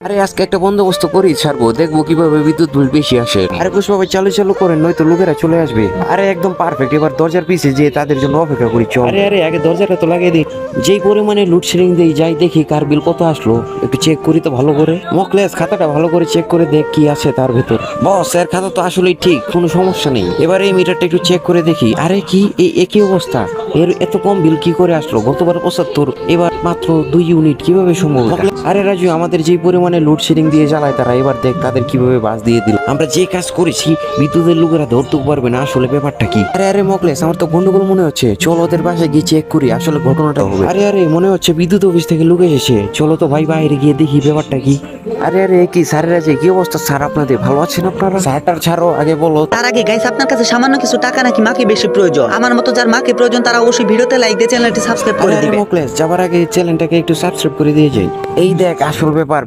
আরে আজকে একটা বন্দোবস্ত করি ছাড়বো, দেখবো কিভাবে বিদ্যুৎ বিল বেশি আসে। আরে কুশভাবে চালু চালু করেন, নয়তো লোকেরা চলে আসবে। আরে একদম পারফেক্ট, এবার দরজার পিছে যে তাদের জন্য অপেক্ষা করি চল। আরে আরে আগে দরজাটা তো লাগিয়ে দিই। যেই পরিমাণে লোডশেডিং দেই যাই দেখি কার বিল কত আসলো, একটু চেক করি তো ভালো করে। মকলেস খাতাটা ভালো করে চেক করে দেখ কি আছে তার ভেতর। বস এর খাতা তো আসলেই ঠিক, কোনো সমস্যা নেই। এবার এই মিটারটা একটু চেক করে দেখি। আরে কি একই অবস্থা, এর এত কম বিল কি করে আসলো? গতবার 75, এবার মাত্র 2 ইউনিট, কিভাবে সম্ভব? আরে রাজু, আমাদের যে পরিমাণে লোডশেডিং দিয়ে জ্বালায় তারা, এবার দেখ তাদের কিভাবে বাস দিয়ে দিল। আমরা যে কাজ করেছি বিদ্যুতের লোকেরা ধরতে পারবে না আসলে ব্যাপারটা কি। আরে আরে মকলেস, আমার তো গন্ডগোল মনে হচ্ছে, চল ওদের বাসায় গিয়ে চেক করি আসলে ঘটনাটা হবে। আরে আরে মনে হচ্ছে বিদ্যুৎ অফিস থেকে লোক এসেছে, চলো তো ভাই বাইরে গিয়ে দেখি ব্যাপারটা কি। আরে আরে কি স্যারেরা যে কি অবস্থা? স্যার আপনাদের ভালো আছেন আপনারা? স্যারটার ছাড়ো, আগে বলো। তার আগে গাইস, আপনার কাছে সামান্য কিছু টাকা নাকি মাকে বেশি প্রয়োজন? আমার মতো যার মাকে প্রয়োজন তারা অবশ্যই ভিডিওতে লাইক দিয়ে চ্যানেলটি সাবস্ক্রাইব করে আরে দিবে। মকলেস, যাবার আগে চ্যানেলটাকে একটু সাবস্ক্রাইব করে দিয়ে যাই। এই দেখ আসল ব্যাপার।